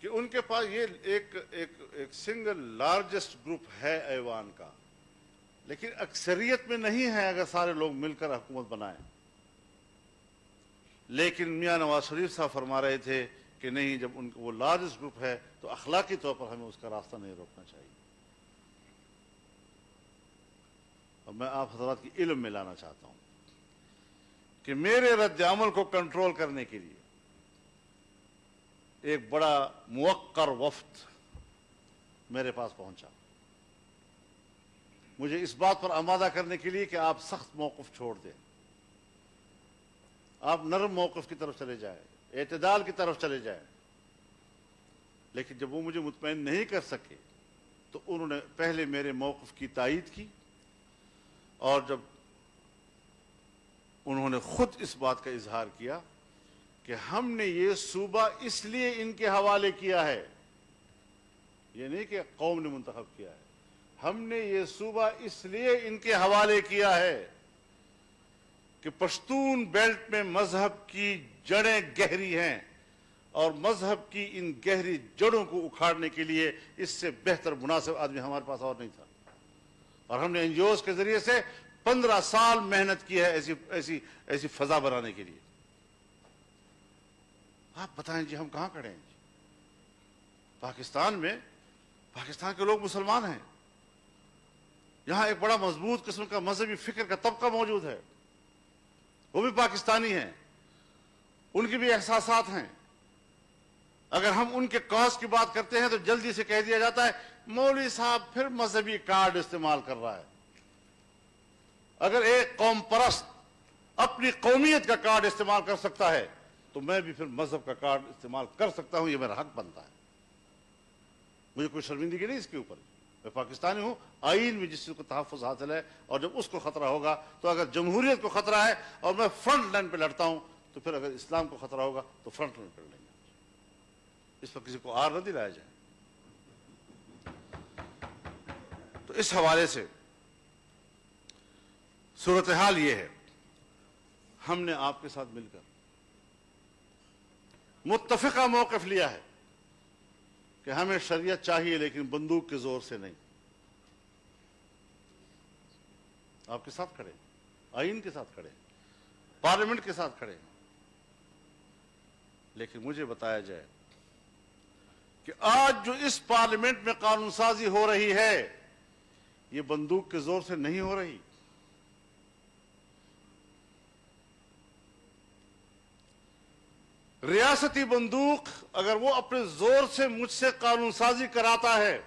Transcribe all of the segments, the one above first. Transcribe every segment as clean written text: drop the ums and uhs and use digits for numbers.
کہ ان کے پاس یہ ایک سنگل لارجسٹ گروپ ہے ایوان کا، لیکن اکثریت میں نہیں ہے اگر سارے لوگ مل کر حکومت بنائیں۔ لیکن میاں نواز شریف صاحب فرما رہے تھے کہ نہیں، جب ان کو وہ لارجسٹ گروپ ہے تو اخلاقی طور پر ہمیں اس کا راستہ نہیں روکنا چاہیے۔ اور میں آپ حضرات کی علم میں لانا چاہتا ہوں کہ میرے رد عمل کو کنٹرول کرنے کے لیے ایک بڑا موقر وفد میرے پاس پہنچا، مجھے اس بات پر آمادہ کرنے کے لیے کہ آپ سخت موقف چھوڑ دیں، آپ نرم موقف کی طرف چلے جائیں، اعتدال کی طرف چلے جائیں۔ لیکن جب وہ مجھے مطمئن نہیں کر سکے تو انہوں نے پہلے میرے موقف کی تائید کی، اور جب انہوں نے خود اس بات کا اظہار کیا کہ ہم نے یہ صوبہ اس لیے ان کے حوالے کیا ہے، یہ نہیں کہ قوم نے منتخب کیا ہے، ہم نے یہ صوبہ اس لیے ان کے حوالے کیا ہے کہ پشتون بیلٹ میں مذہب کی جڑیں گہری ہیں، اور مذہب کی ان گہری جڑوں کو اکھاڑنے کے لیے اس سے بہتر مناسب آدمی ہمارے پاس اور نہیں تھا۔ اور ہم نے این جی اوز کے ذریعے سے 15 سال محنت کی ہے ایسی فضا بنانے کے لیے۔ آپ بتائیں جی ہم کہاں کھڑے ہیں جی؟ پاکستان میں، پاکستان کے لوگ مسلمان ہیں، یہاں ایک بڑا مضبوط قسم کا مذہبی فکر کا طبقہ موجود ہے، وہ بھی پاکستانی ہیں، ان کی بھی احساسات ہیں۔ اگر ہم ان کے کاز کی بات کرتے ہیں تو جلدی سے کہہ دیا جاتا ہے مولوی صاحب پھر مذہبی کارڈ استعمال کر رہا ہے۔ اگر ایک قوم پرست اپنی قومیت کا کارڈ استعمال کر سکتا ہے تو میں بھی پھر مذہب کا کارڈ استعمال کر سکتا ہوں، یہ میرا حق بنتا ہے، مجھے کوئی شرمندگی نہیں اس کے اوپر۔ میں پاکستانی ہوں، آئین میں جس چیز کو تحفظ حاصل ہے، اور جب اس کو خطرہ ہوگا تو اگر جمہوریت کو خطرہ ہے اور میں فرنٹ لائن پہ لڑتا ہوں تو پھر اگر اسلام کو خطرہ ہوگا تو فرنٹ لائن پہ لڑیں گے۔ اس پر کسی کو آر نہ دلایا جائے۔ تو اس حوالے سے صورتحال یہ ہے، ہم نے آپ کے ساتھ مل کر متفقہ موقف لیا ہے کہ ہمیں شریعت چاہیے لیکن بندوق کے زور سے نہیں۔ آپ کے ساتھ کھڑے ہیں، آئین کے ساتھ کھڑے ہیں، پارلیمنٹ کے ساتھ کھڑے ہیں، لیکن مجھے بتایا جائے کہ آج جو اس پارلیمنٹ میں قانون سازی ہو رہی ہے یہ بندوق کے زور سے نہیں ہو رہی۔ ریاستی بندوق اگر وہ اپنے زور سے مجھ سے قانون سازی کراتا ہے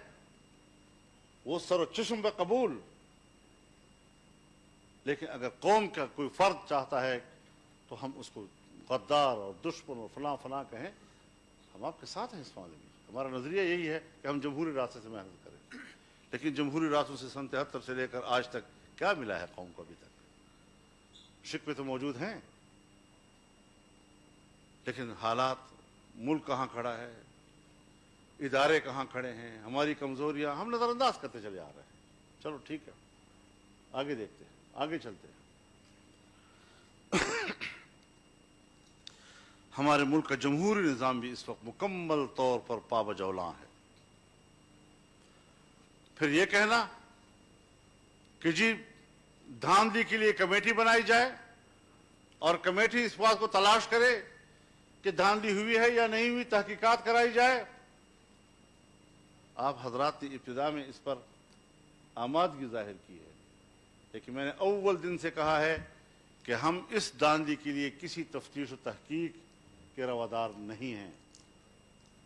وہ سر و چشم پہ قبول، لیکن اگر قوم کا کوئی فرد چاہتا ہے تو ہم اس کو غدار اور دشمن اور فلاں فلاں کہیں، ہم آپ کے ساتھ ہیں اس معاملے میں۔ ہمارا نظریہ یہی ہے کہ ہم جمہوری راستے سے محنت کریں، لیکن جمہوری راستوں سے سن 73 سے لے کر آج تک کیا ملا ہے قوم کو؟ ابھی تک شکوے تو موجود ہیں، لیکن حالات، ملک کہاں کھڑا ہے، ادارے کہاں کھڑے ہیں، ہماری کمزوریاں ہم نظر انداز کرتے چلے آ رہے ہیں۔ چلو ٹھیک ہے، آگے دیکھتے ہیں، آگے چلتے ہیں۔ ہمارے ملک کا جمہوری نظام بھی اس وقت مکمل طور پر پابجولاں ہے۔ پھر یہ کہنا کہ جی دھاندلی کے لیے کمیٹی بنائی جائے اور کمیٹی اس بات کو تلاش کرے کہ دھاندلی ہوئی ہے یا نہیں ہوئی، تحقیقات کرائی جائے۔ آپ حضرات نے ابتدا میں اس پر آمادگی ظاہر کی ہے، لیکن میں نے اول دن سے کہا ہے کہ ہم اس دھاندلی کے لیے کسی تفتیش و تحقیق کے روادار نہیں ہیں۔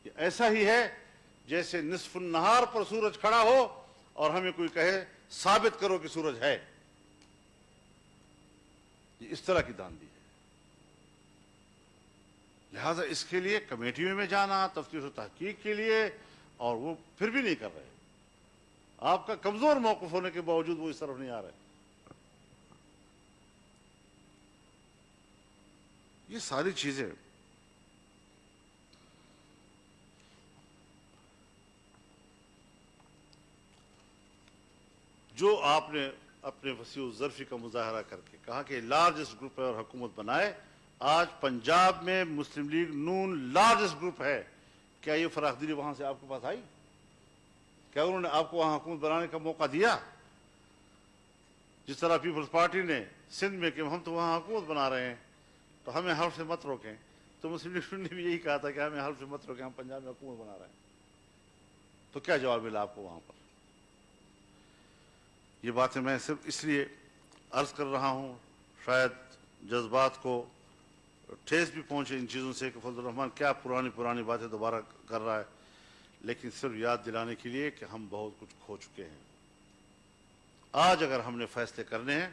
یہ ایسا ہی ہے جیسے نصف النہار پر سورج کھڑا ہو اور ہمیں کوئی کہے ثابت کرو کہ سورج ہے۔ یہ اس طرح کی دھاندلی ہے۔ لہذا اس کے لیے کمیٹیوں میں جانا، تفتیش و تحقیق کے لیے، اور وہ پھر بھی نہیں کر رہے۔ آپ کا کمزور موقف ہونے کے باوجود وہ اس طرف نہیں آ رہے۔ یہ ساری چیزیں جو آپ نے اپنے وسیع الظرفی کا مظاہرہ کر کے کہا کہ لارجسٹ گروپ ہے اور حکومت بنائے، آج پنجاب میں مسلم لیگ نون لارجسٹ گروپ ہے، کیا یہ فراخ دلی وہاں سے آپ کے پاس آئی؟ کیا انہوں نے آپ کو وہاں حکومت بنانے کا موقع دیا؟ جس طرح پیپلز پارٹی نے سندھ میں کہ ہم تو وہاں حکومت بنا رہے ہیں تو ہمیں حلف سے مت روکیں، تو مسلم لیگ نے بھی یہی کہا تھا کہ ہمیں حلف سے مت روکیں، ہم پنجاب میں حکومت بنا رہے ہیں۔ تو کیا جواب ملا آپ کو وہاں پر؟ یہ باتیں میں صرف اس لیے عرض کر رہا ہوں، شاید جذبات کو ٹھیس بھی پہنچے ان چیزوں سے کہ فضل الرحمان کیا پرانی باتیں دوبارہ کر رہا ہے، لیکن صرف یاد دلانے کے لیے کہ ہم بہت کچھ کھو چکے ہیں۔ آج اگر ہم نے فیصلے کرنے ہیں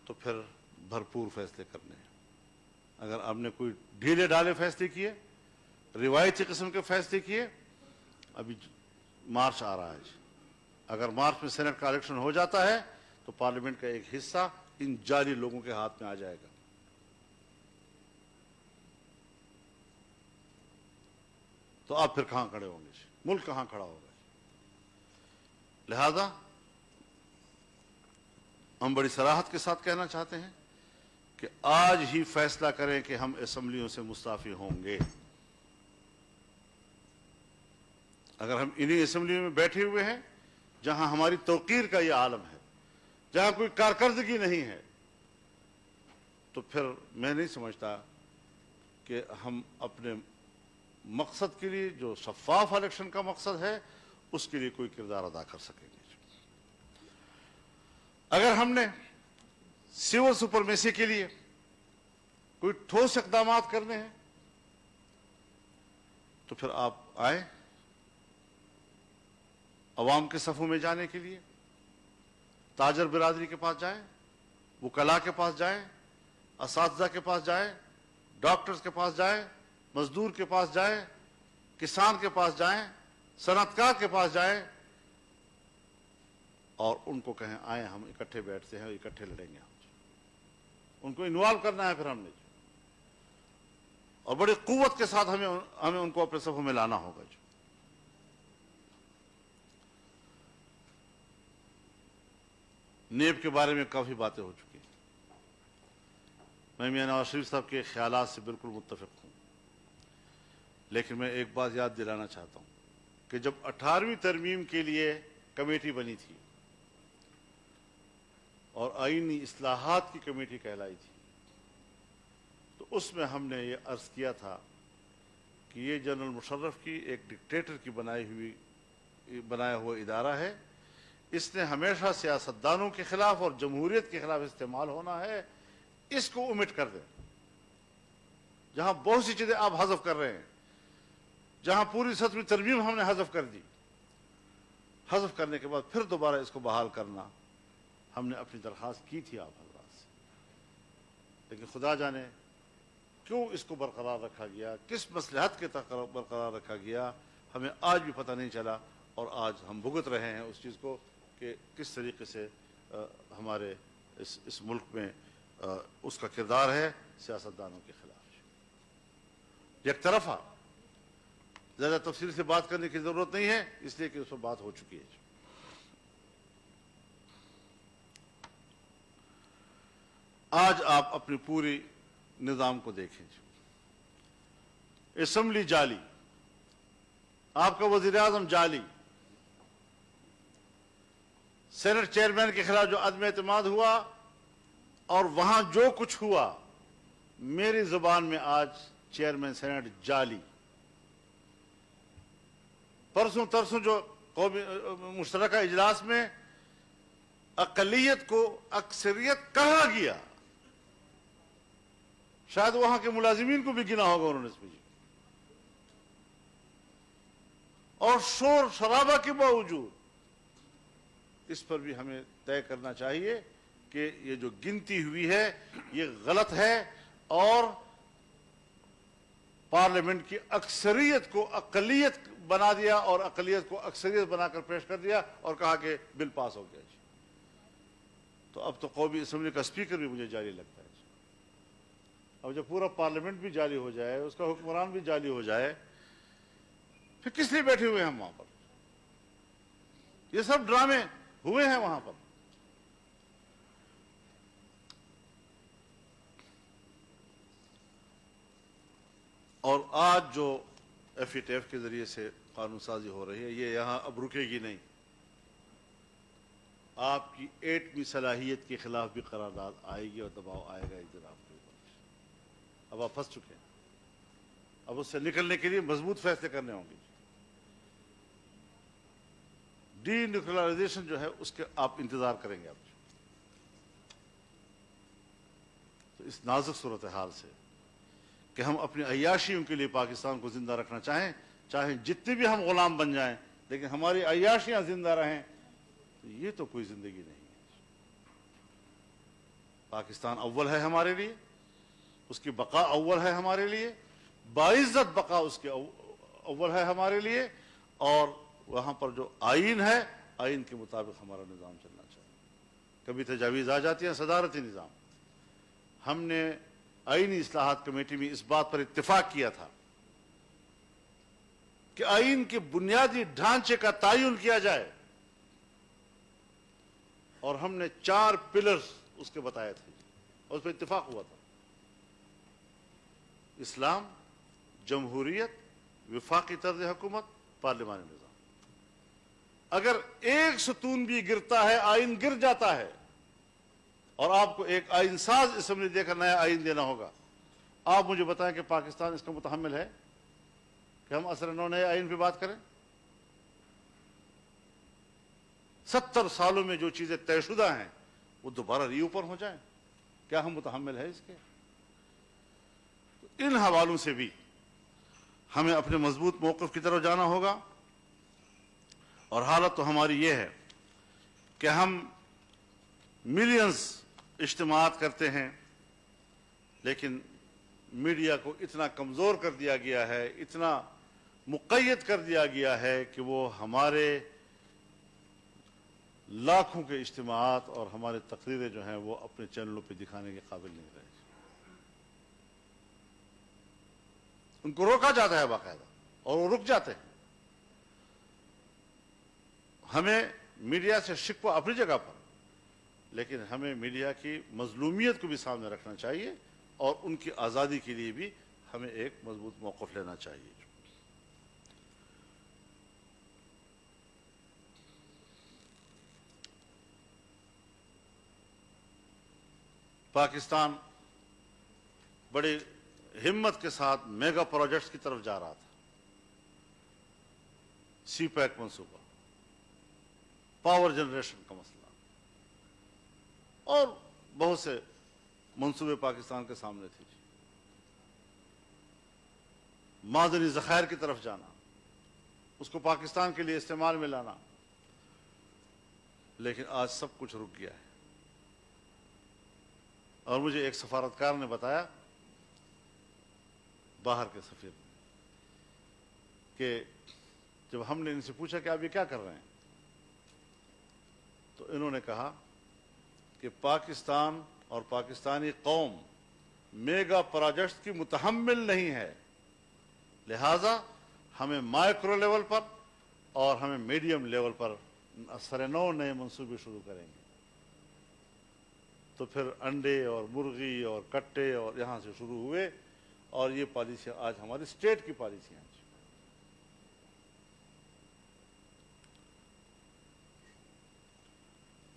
تو پھر بھرپور فیصلے کرنے ہیں۔ اگر آپ نے کوئی ڈھیلے ڈالے فیصلے کیے، روایتی قسم کے فیصلے کیے، ابھی مارچ آ رہا ہے، اگر مارچ میں سینٹ کا الیکشن ہو جاتا ہے تو پارلیمنٹ کا ایک حصہ ان جعلی لوگوں کے ہاتھ میں آ جائے گا۔ تو آپ پھر کہاں کھڑے ہوں گے؟ ملک کہاں کھڑا ہوگا؟ لہذا ہم بڑی صراحت کے ساتھ کہنا چاہتے ہیں کہ آج ہی فیصلہ کریں کہ ہم اسمبلیوں سے مستعفی ہوں گے۔ اگر ہم انہی اسمبلیوں میں بیٹھے ہوئے ہیں جہاں ہماری توقیر کا یہ عالم ہے، جہاں کوئی کارکردگی نہیں ہے، تو پھر میں نہیں سمجھتا کہ ہم اپنے مقصد کے لیے، جو شفاف الیکشن کا مقصد ہے، اس کے لیے کوئی کردار ادا کر سکیں گے۔ اگر ہم نے سول سپرمیسی کے لیے کوئی ٹھوس اقدامات کرنے ہیں تو پھر آپ آئیں، عوام کے صفوں میں جانے کے لیے تاجر برادری کے پاس جائیں، وکلاء کے پاس جائیں، اساتذہ کے پاس جائیں، ڈاکٹرز کے پاس جائیں، مزدور کے پاس جائیں، کسان کے پاس جائیں، صنعت کار کے پاس جائیں، اور ان کو کہیں آئیں ہم اکٹھے بیٹھتے ہیں، اکٹھے لڑیں گے۔ ان کو انوالو کرنا ہے پھر ہم نے، اور بڑی قوت کے ساتھ ہمیں ان کو اپنے صفوں میں لانا ہوگا۔ نیب کے بارے میں کافی باتیں ہو چکی ہیں، میں میاں نواز شریف صاحب کے خیالات سے بالکل متفق ہوں، لیکن میں ایک بات یاد دلانا چاہتا ہوں کہ جب 18ویں ترمیم کے لیے کمیٹی بنی تھی اور آئینی اصلاحات کی کمیٹی کہلائی تھی، تو اس میں ہم نے یہ عرض کیا تھا کہ یہ جنرل مشرف کی ایک ڈکٹیٹر کی بنایا ہوا ادارہ ہے، اس نے ہمیشہ سیاستدانوں کے خلاف اور جمہوریت کے خلاف استعمال ہونا ہے، اس کو omit کر دیں۔ جہاں بہت سی چیزیں آپ حذف کر رہے ہیں، جہاں پوری 7ویں ترمیم ہم نے حذف کر دی، حذف کرنے کے بعد پھر دوبارہ اس کو بحال کرنا، ہم نے اپنی درخواست کی تھی آپ حضرات سے، لیکن خدا جانے کیوں اس کو برقرار رکھا گیا، کس مصلحت کے تحت برقرار رکھا گیا، ہمیں آج بھی پتہ نہیں چلا، اور آج ہم بھگت رہے ہیں اس چیز کو کہ کس طریقے سے ہمارے اس ملک میں اس کا کردار ہے سیاستدانوں کے خلاف۔ یک طرفہ زیادہ تفصیل سے بات کرنے کی ضرورت نہیں ہے، اس لیے کہ اس پر بات ہو چکی ہے۔ آج آپ اپنی پوری نظام کو دیکھیں، اسمبلی جعلی، آپ کا وزیر اعظم جعلی، سینٹ چیئرمین کے خلاف جو عدم اعتماد ہوا اور وہاں جو کچھ ہوا، میری زبان میں آج چیئرمین سینٹ جعلی، پرسوں ترسوں جو قومی مشترکہ اجلاس میں اقلیت کو اکثریت کہا گیا، شاید وہاں کے ملازمین کو بھی گنا ہوگا انہوں نے اس میں، اور شور شرابہ کے باوجود اس پر بھی ہمیں طے کرنا چاہیے کہ یہ جو گنتی ہوئی ہے یہ غلط ہے، اور پارلیمنٹ کی اکثریت کو اقلیت بنا دیا اور اقلیت کو اکثریت بنا کر پیش کر دیا اور کہا کہ بل پاس ہو گیا۔ تو اب تو قومی اسمبلی کا اسپیکر بھی مجھے جعلی لگتا ہے۔ اب جب پورا پارلیمنٹ بھی جعلی ہو جائے، اس کا حکمران بھی جعلی ہو جائے، پھر کس لیے بیٹھے ہوئے ہیں ہم وہاں پر؟ یہ سب ڈرامے ہوئے ہیں وہاں پر۔ اور آج جو FATF کے ذریعے سے قانون سازی ہو رہی ہے، یہ یہاں اب رکے گی نہیں. آپ کی ایٹمی صلاحیت کے خلاف بھی قرارداد آئے گی اور دباؤ آئے گا اس جناب کے اوپر. اب آپ پھنس چکے ہیں، اب اس سے نکلنے کے لیے مضبوط فیصلے کرنے ہوں گے. ڈی نیوکلرائزیشن جو ہے اس کے آپ انتظار کریں گے. آپ تو اس نازک صورتحال سے کہ ہم اپنی عیاشیوں کے لیے پاکستان کو زندہ رکھنا چاہیں جتنے بھی ہم غلام بن جائیں، لیکن ہماری عیاشیاں زندہ رہیں، تو یہ تو کوئی زندگی نہیں ہے. پاکستان اول ہے ہمارے لیے، اس کی بقا اول ہے ہمارے لیے، باعزت بقا اس کے اول ہے ہمارے لیے. اور وہاں پر جو آئین ہے، آئین کے مطابق ہمارا نظام چلنا چاہیے. کبھی تجاویز آ جاتی ہیں صدارتی نظام. ہم نے آئینی اصلاحات کمیٹی میں اس بات پر اتفاق کیا تھا کہ آئین کے بنیادی ڈھانچے کا تعین کیا جائے، اور ہم نے 4 پلرز اس کے بتائے تھے اور اس پر اتفاق ہوا تھا: اسلام، جمہوریت، وفاقی طرز حکومت، پارلیمانی نظام. اگر ایک ستون بھی گرتا ہے، آئین گر جاتا ہے، اور آپ کو ایک آئین ساز اسمبلی دے کر نیا آئین دینا ہوگا. آپ مجھے بتائیں کہ پاکستان اس کا متحمل ہے کہ ہم اثر نو نئے آئین پہ بات کریں؟ 70 سالوں میں جو چیزیں طے شدہ ہیں وہ دوبارہ ری اوپن ہو جائیں، کیا ہم متحمل ہے اس کے؟ تو ان حوالوں سے بھی ہمیں اپنے مضبوط موقف کی طرف جانا ہوگا. اور حالت تو ہماری یہ ہے کہ ہم ملینز اجتماعات کرتے ہیں، لیکن میڈیا کو اتنا کمزور کر دیا گیا ہے، اتنا مقید کر دیا گیا ہے کہ وہ ہمارے لاکھوں کے اجتماعات اور ہمارے تقریریں جو ہیں وہ اپنے چینلوں پہ دکھانے کے قابل نہیں رہے. ان کو روکا جاتا ہے باقاعدہ، اور وہ رک جاتے ہیں. ہمیں میڈیا سے شکوہ اپنی جگہ پر، لیکن ہمیں میڈیا کی مظلومیت کو بھی سامنے رکھنا چاہیے، اور ان کی آزادی کے لیے بھی ہمیں ایک مضبوط موقف لینا چاہیے. پاکستان بڑی ہمت کے ساتھ میگا پروجیکٹس کی طرف جا رہا تھا. سی پیک منصوبہ، پاور جنریشن کا مسئلہ، اور بہت سے منصوبے پاکستان کے سامنے تھے. معدنی ذخائر کی طرف جانا، اس کو پاکستان کے لیے استعمال میں لانا، لیکن آج سب کچھ رک گیا ہے. اور مجھے ایک سفارتکار نے بتایا، باہر کے سفیر نے، کہ جب ہم نے ان سے پوچھا کہ آپ یہ کیا کر رہے ہیں، تو انہوں نے کہا کہ پاکستان اور پاکستانی قوم میگا پروجیکٹس کی متحمل نہیں ہے، لہذا ہمیں مائکرو لیول پر اور ہمیں میڈیم لیول پر سر نو نئے منصوبے شروع کریں گے. تو پھر انڈے اور مرغی اور کٹے اور یہاں سے شروع ہوئے، اور یہ پالیسیاں آج ہماری اسٹیٹ کی پالیسیاں ہیں.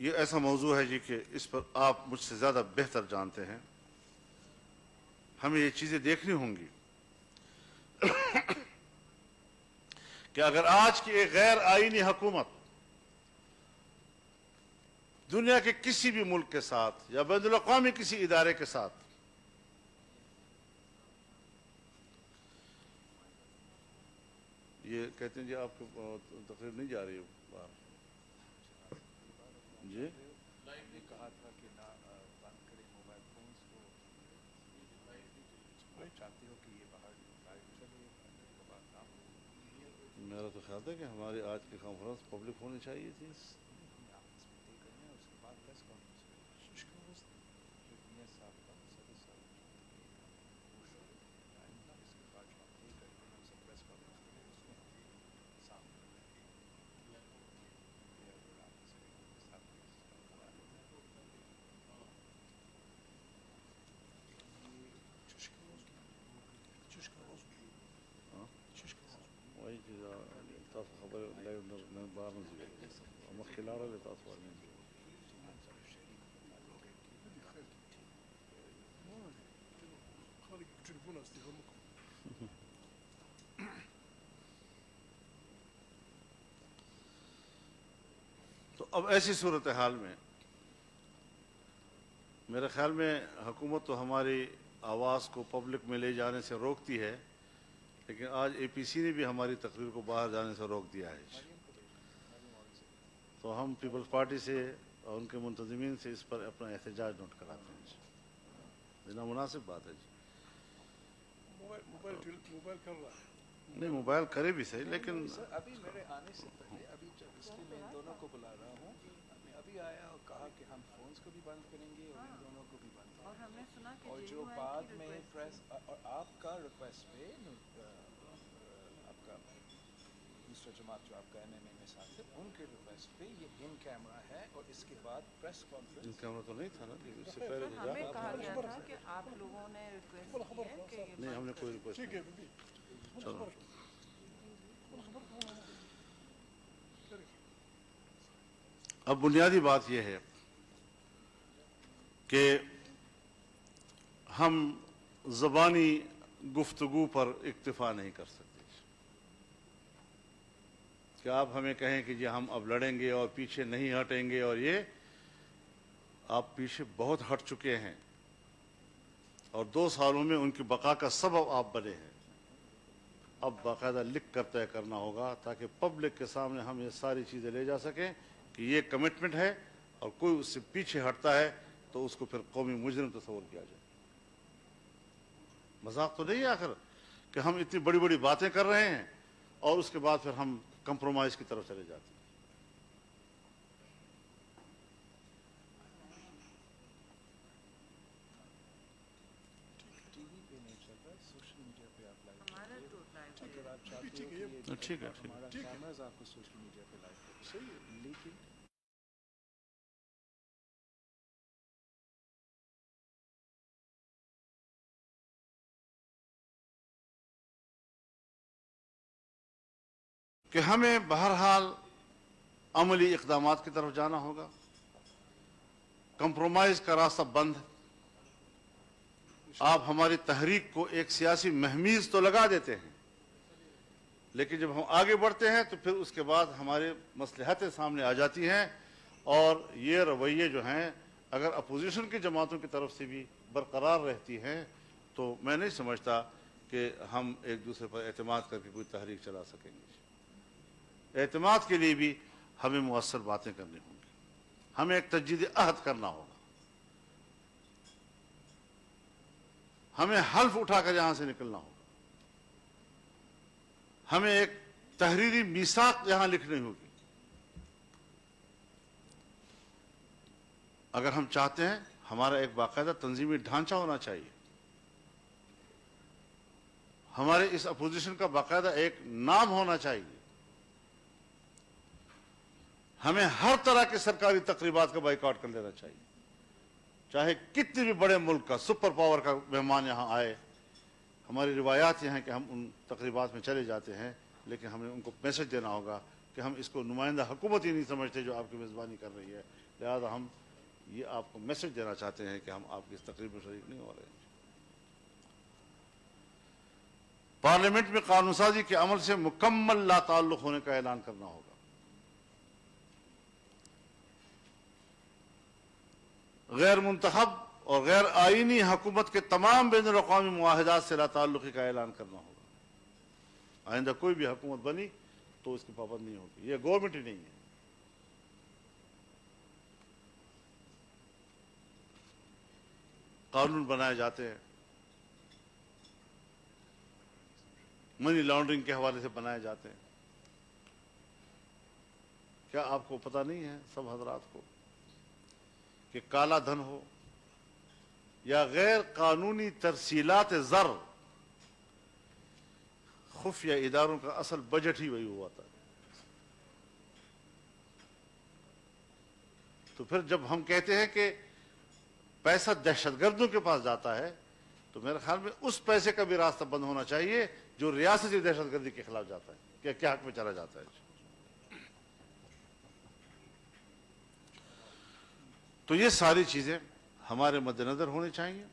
یہ ایسا موضوع ہے جی کہ اس پر آپ مجھ سے زیادہ بہتر جانتے ہیں. ہمیں یہ چیزیں دیکھنی ہوں گی کہ اگر آج کی ایک غیر آئینی حکومت دنیا کے کسی بھی ملک کے ساتھ یا بین الاقوامی کسی ادارے کے ساتھ یہ کہتے ہیں جی آپ کو تقریر نہیں جا رہی ہے باہر جی کہا تھا کہ نہ بند کریں موبائل فونز کو، چاہتے ہو کہ یہ باہر لائیو چلے، بات نہ ہو. میرا تو خیال ہے کہ ہماری آج کی کانفرنس پبلک ہونی چاہیے تھی. آپ اس میں طے کریں اور اس کے بعد پریس کانفرنس کریں. صاحب کا صدر صاحب اس کے بعد جو آپ طے کریں گے ہم سب پریس کانفرنس کریں، اس میں ہم سامنے إذا تاسو خبر لایو نه بار نه ځي مخکې لاړل تاسو باندې خالق تليفون استخدامكم. تو اب ایسی صورتحال میں میرے خیال میں حکومت تو ہماری آواز کو پبلک میں لے جانے سے روکتی ہے، لیکن آج اے پی سی نے بھی ہماری تقریر کو باہر جانے سے روک دیا ہے۔ تو ہم پیپلز پارٹی سے اور ان کے منتظمین سے اس پر اپنا احتجاج نوٹ کراتے ہیں جی، نامناسب بات ہے جی۔ موبائل کر رہا ہے، نہیں موبائل کرے بھی صحیح، لیکن سر ابھی میرے آنے سے پہلے ابھی جب اس لیے میں ان دونوں کو بلا رہا ہوں، میں ابھی آیا اور کہا کہ ہم فونز کو بھی بند کریں گے اور ان دونوں کو بھی بند کریں اور ہم نے سنا گے، کہ اور جو بعد میں پریس اور آپ کا ریکویسٹ پہ آپ کا مسٹر جماعت جو آپ کا ایم ایم اے میں ساتھ ہے ان کے ریکویسٹ پہ یہ ان کیمرہ ہے اور اس کے بعد پریس ان کانفرنس کیمرہ تو نہیں تھا نا، اس سے پہلے تو ہمیں جا کہا گیا تھا کہ آپ لوگوں نے ریکویسٹ کی ہے کہ یہ نہیں، ہم نے کوئی ریکویسٹ ٹھیک ہے نہیں۔ بيبي. چلو اب بنیادی بات یہ ہے کہ ہم زبانی گفتگو پر اکتفا نہیں کر سکتے کہ آپ ہمیں کہیں کہ جی ہم اب لڑیں گے اور پیچھے نہیں ہٹیں گے، اور یہ آپ پیچھے بہت ہٹ چکے ہیں اور 2 سالوں میں ان کی بقا کا سبب آپ بنے ہیں۔ اب باقاعدہ لکھ کر طے کرنا ہوگا تاکہ پبلک کے سامنے ہم یہ ساری چیزیں لے جا سکیں کہ یہ کمٹمنٹ ہے، اور کوئی اس سے پیچھے ہٹتا ہے تو اس کو پھر قومی مجرم تصور کیا جائے۔ مذاق تو نہیں ہے آخر کہ ہم اتنی بڑی بڑی باتیں کر رہے ہیں اور اس کے بعد پھر ہم کمپرومائز کی طرف چلے جاتے ہیں۔ ٹی وی پہ نہیں چل رہا ہے، سوشل میڈیا پہ آپ لائیو ہمارا تو لائیو اگر آپ چاہتے ہو کہ ٹھیک ہے، یہ ٹھیک ہے، ہمارا ٹھیک ہے۔ کیمراز آپ کو سوشل میڈیا پہ لائیو کریں، صحیح ہے۔ لیکن کہ ہمیں بہرحال عملی اقدامات کی طرف جانا ہوگا، کمپرومائز کا راستہ بند ہے۔ آپ ہماری تحریک کو ایک سیاسی مہمیز تو لگا دیتے ہیں، لیکن جب ہم آگے بڑھتے ہیں تو پھر اس کے بعد ہمارے مصلحتیں سامنے آ جاتی ہیں، اور یہ رویے جو ہیں اگر اپوزیشن کی جماعتوں کی طرف سے بھی برقرار رہتی ہیں تو میں نہیں سمجھتا کہ ہم ایک دوسرے پر اعتماد کر کے کوئی تحریک چلا سکیں گے۔ اعتماد کے لیے بھی ہمیں مؤثر باتیں کرنی ہوں گی، ہمیں ایک تجدید عہد کرنا ہوگا، ہمیں حلف اٹھا کر یہاں سے نکلنا ہوگا، ہمیں ایک تحریری میثاق یہاں لکھنی ہوگی۔ اگر ہم چاہتے ہیں ہمارا ایک باقاعدہ تنظیمی ڈھانچہ ہونا چاہیے، ہمارے اس اپوزیشن کا باقاعدہ ایک نام ہونا چاہیے، ہمیں ہر طرح کے سرکاری تقریبات کا بائیکاٹ کر لینا چاہیے، چاہے کتنے بھی بڑے ملک کا سپر پاور کا مہمان یہاں آئے۔ ہماری روایات یہ ہیں کہ ہم ان تقریبات میں چلے جاتے ہیں، لیکن ہمیں ان کو میسج دینا ہوگا کہ ہم اس کو نمائندہ حکومت ہی نہیں سمجھتے جو آپ کی میزبانی کر رہی ہے، لہذا ہم یہ آپ کو میسج دینا چاہتے ہیں کہ ہم آپ کی اس تقریب میں شریک نہیں ہو رہے ہیں۔ پارلیمنٹ میں قانون سازی کے عمل سے مکمل لا تعلق ہونے کا اعلان کرنا ہوگا۔ غیر منتخب اور غیر آئینی حکومت کے تمام بین الاقوامی معاہدات سے لا تعلقی کا اعلان کرنا ہوگا۔ آئندہ کوئی بھی حکومت بنی تو اس کی پابند نہیں ہوگی، یہ گورنمنٹ ہی نہیں ہے۔ قانون بنائے جاتے ہیں، منی لانڈرنگ کے حوالے سے بنائے جاتے ہیں۔ کیا آپ کو پتہ نہیں ہے سب حضرات کو کہ کالا دھن ہو یا غیر قانونی ترسیلات زر، خفیہ اداروں کا اصل بجٹ ہی وہی ہوا تھا۔ تو پھر جب ہم کہتے ہیں کہ پیسہ دہشت گردوں کے پاس جاتا ہے تو میرے خیال میں اس پیسے کا بھی راستہ بند ہونا چاہیے جو ریاستی دہشت گردی کے خلاف جاتا ہے۔ کہ حق میں چلا جاتا ہے جی. تو یہ ساری چیزیں ہمارے مد نظر ہونی چاہیے.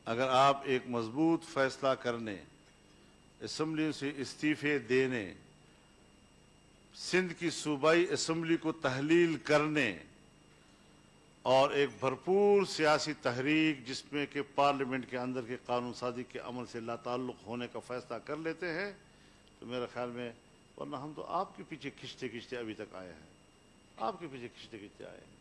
اگر آپ ایک مضبوط فیصلہ کرنے، اسمبلی سے استعفے دینے، سندھ کی صوبائی اسمبلی کو تحلیل کرنے اور ایک بھرپور سیاسی تحریک جس میں کہ پارلیمنٹ کے اندر کے قانون سازی کے عمل سے لا تعلق ہونے کا فیصلہ کر لیتے ہیں تو میرے خیال میں، ورنہ ہم تو آپ کے پیچھے کھنچتے کھنچتے ابھی تک آئے ہیں، آپ کے پیچھے کھنچتے کھنچتے آئے ہیں.